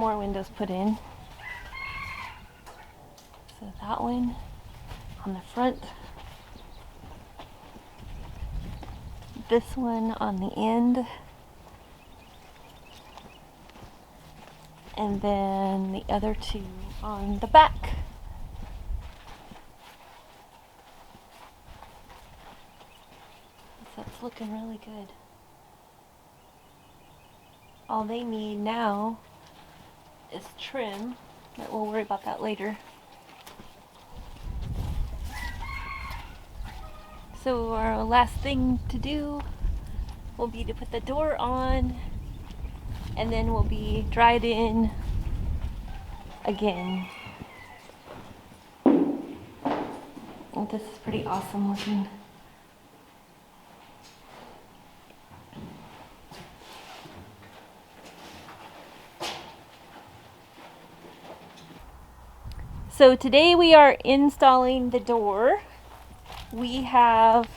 more windows put in. So that one on the front, this one on the end, and then the other two on the back. So it's looking really good. All they need now is trim, but we'll worry about that later. So our last thing to do will be to put the door on, and then we'll be dried in again. And this is pretty awesome looking. So today we are installing the door. We have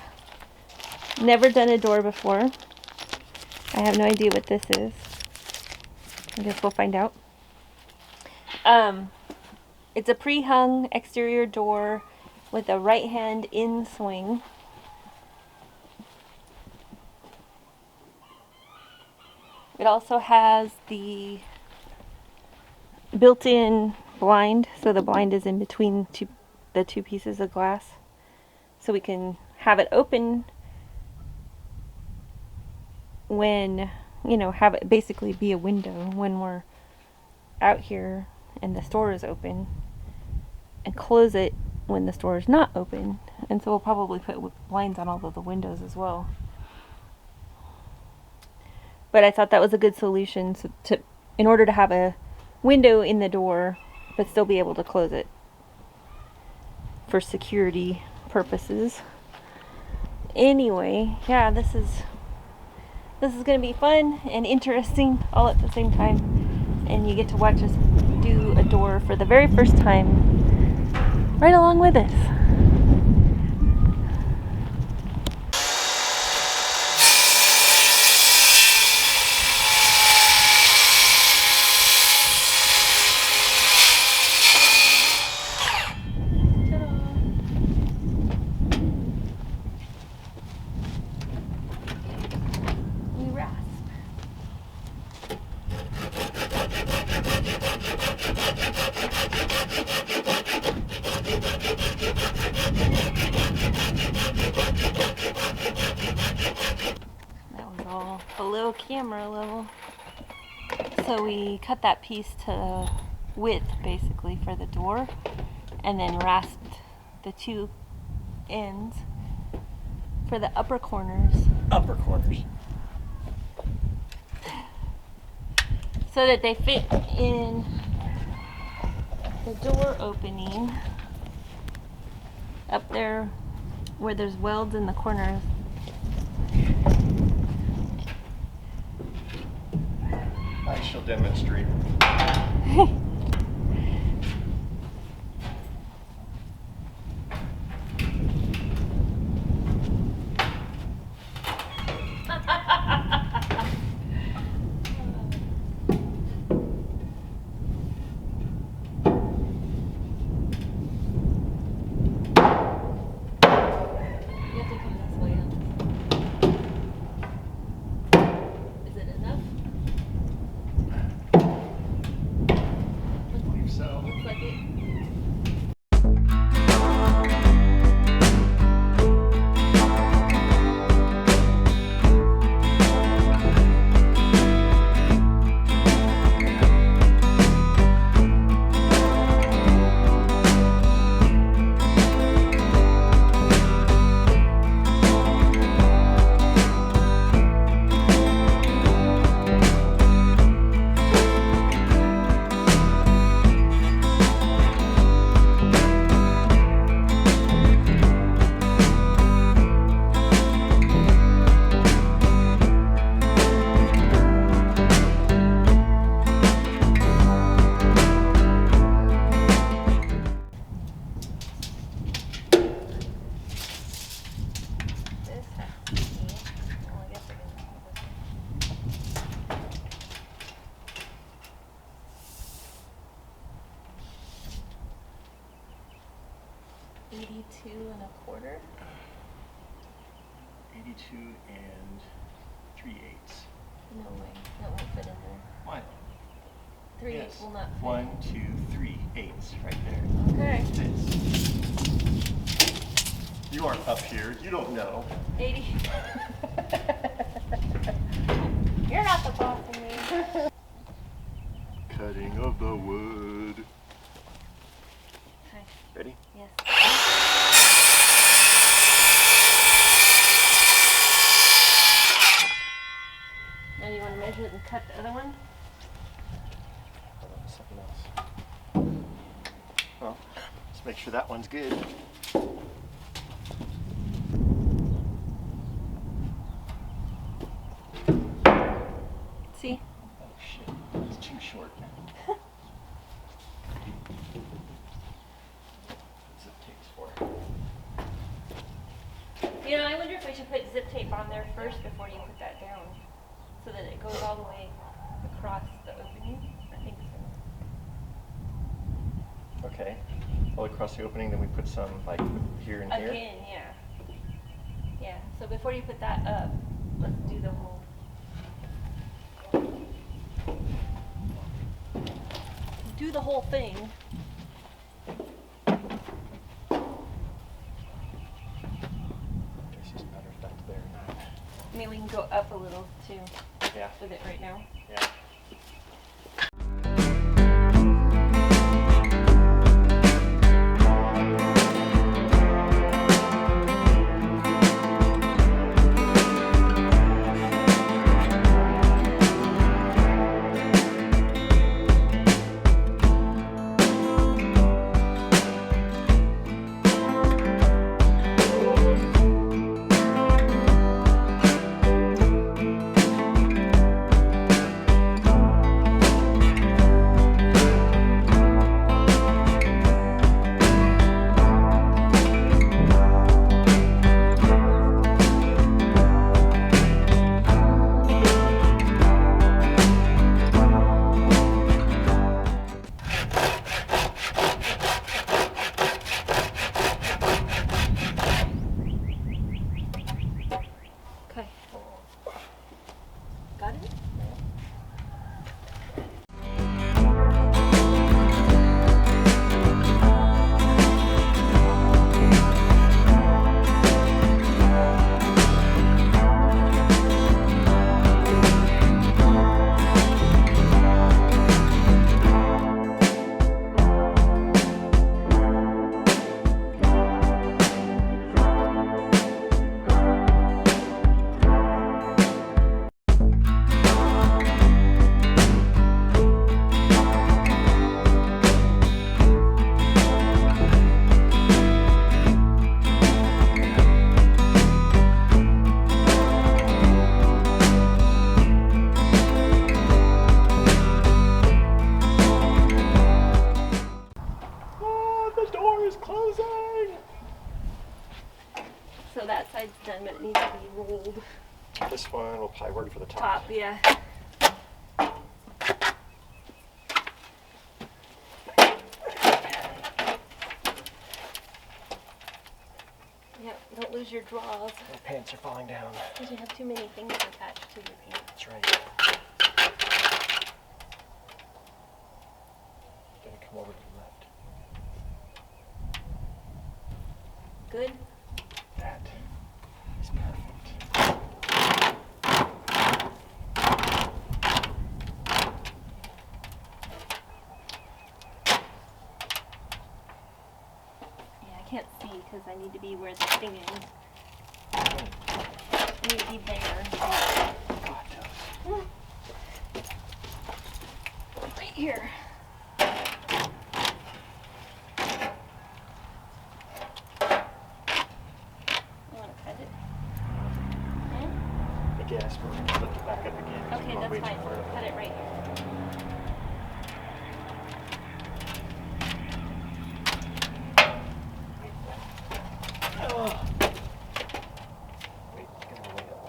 never done a door before. I have no idea what this is. I guess we'll find out. It's a pre-hung exterior door with a right-hand in swing. It also has the built-in blind, so the blind is in between the two pieces of glass, so we can have it open when, have it basically be a window when we're out here and the store is open, and close it when the store is not open. And so we'll probably put blinds on all of the windows as well. But I thought that was a good solution in order to have a window in the door but still be able to close it for security purposes. Anyway, yeah, this is going to be fun and interesting all at the same time, and you get to watch us do a door for the very first time right along with us. Below camera level, so we cut that piece to width basically for the door, and then rasped the two ends for the upper corners so that they fit in the door opening up there where there's welds in the corners. I shall demonstrate. 82 1/4. 82 and 3/8. No way, that won't fit in there. What? 3/8 Yes. will not fit. 1, 2, 3/8 right there. Okay. Fits. You aren't up here. You don't know. 80. You're not the boss of me. Cutting of the wood. Okay. Ready? Yes. Now you want to measure it and cut the other one? Hold on, something else. Well, let's make sure that one's good. See? Oh shit, it's too short. What's it takes for? You know, I wonder if I should put zip tape on there first before you put that down, so that it goes all the way across the opening. I think so. Okay, all across the opening, then we put some like here and here. Again, yeah. Yeah, so before you put that up, let's do the whole. Do the whole thing. It's just a matter of fact there or not. I mean, we can go up a little too Yeah. with it right now. Yeah. Okay. Got it? Oh, the door is closing! So that side's done, but it needs to be rolled. This one will probably work for the top. Top, yeah. Yep, don't lose your draws. My pants are falling down. Because you have too many things attached to your pants. That's right. Gotta come over to the left. Good? That is perfect. Yeah, I can't see because I need to be where the thing is. I need to be there. God knows. Right here. You want to cut it? I guess, but we're gonna lift it back up again. 'Cause Okay, we're that's way too fine. far up. Cut it right here. Oh. Wait, get the way up.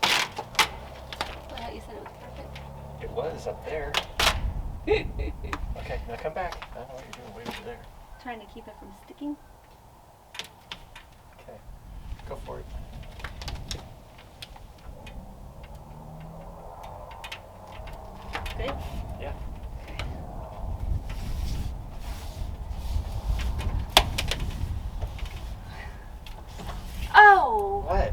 I thought you said it was perfect. It was up there. Okay, now come back. I don't know what you're doing way over there. Trying to keep it from sticking. Okay, go for it. Good? Yeah. Oh! What?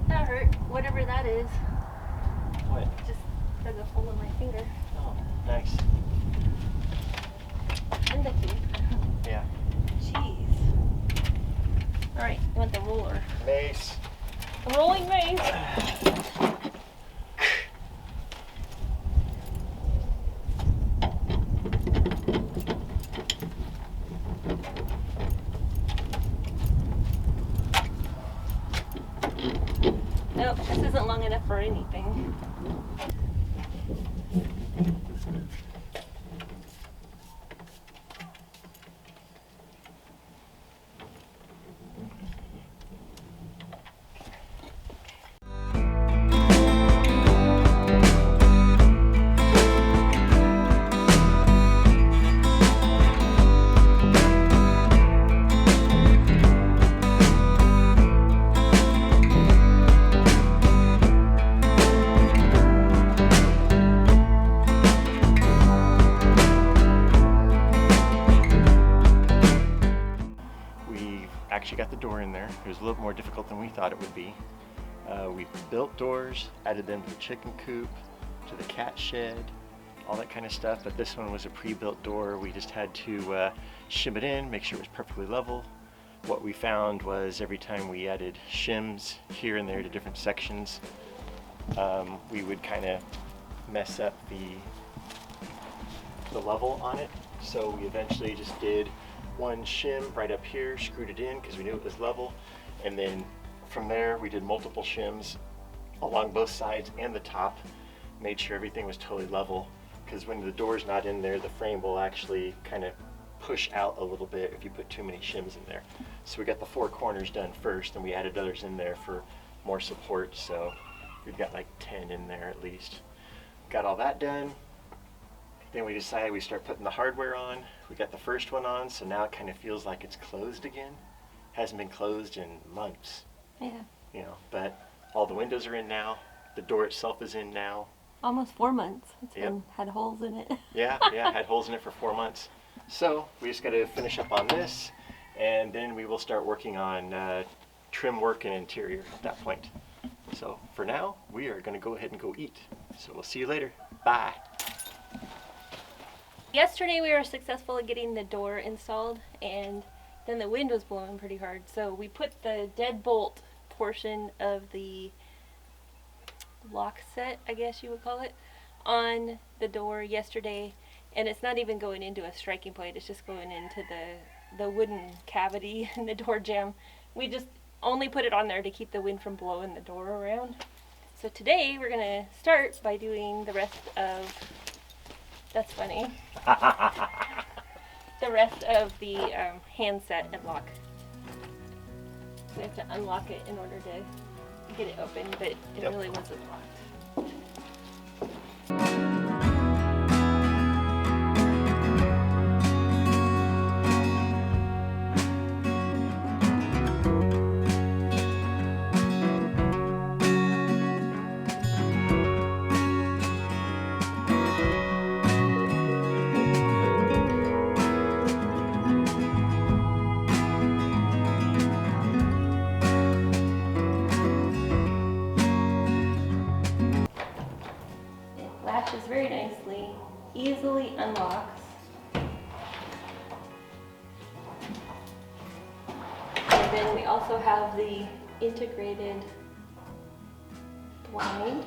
That hurt. Whatever that is. What? Just dug a hole in my finger. Oh, nice. And the teeth. Yeah. Jeez. Alright, you want the roller. Mace. A rolling maze. Nope, this isn't long enough for anything. We actually got the door in there. It was a little more difficult than we thought it would be. We built doors, added them to the chicken coop, to the cat shed, all that kind of stuff, but this one was a pre-built door. We just had to shim it in, make sure it was perfectly level. What we found was every time we added shims here and there to different sections, we would kind of mess up the level on it. So we eventually just did one shim right up here, screwed it in because we knew it was level, and then from there we did multiple shims along both sides and the top, made sure everything was totally level, because when the door's not in there, the frame will actually kind of push out a little bit if you put too many shims in there. So we got the four corners done first, and we added others in there for more support, so we've got like 10 in there at least. Got all that done. Then we decided we start putting the hardware on. We got the first one on, so now it kind of feels like it's closed again. Hasn't been closed in months. Yeah. You know, but all the windows are in now. The door itself is in now. Almost 4 months. It's Yep. had holes in it. Yeah, had holes in it for 4 months. So we just got to finish up on this, and then we will start working on trim work and interior at that point. So for now, we are going to go ahead and go eat. So we'll see you later. Bye. Yesterday we were successful at getting the door installed, and then the wind was blowing pretty hard. So we put the deadbolt portion of the Lockset, I guess you would call it, on the door yesterday, and it's not even going into a striking point. It's just going into the wooden cavity in the door jamb. We just only put it on there to keep the wind from blowing the door around. So today we're gonna start by doing the rest of, that's funny, the rest of the handset and lock. We have to unlock it in order to get it open, but it Yep. really wasn't locked. Latches very nicely, easily unlocks. And then we also have the integrated blind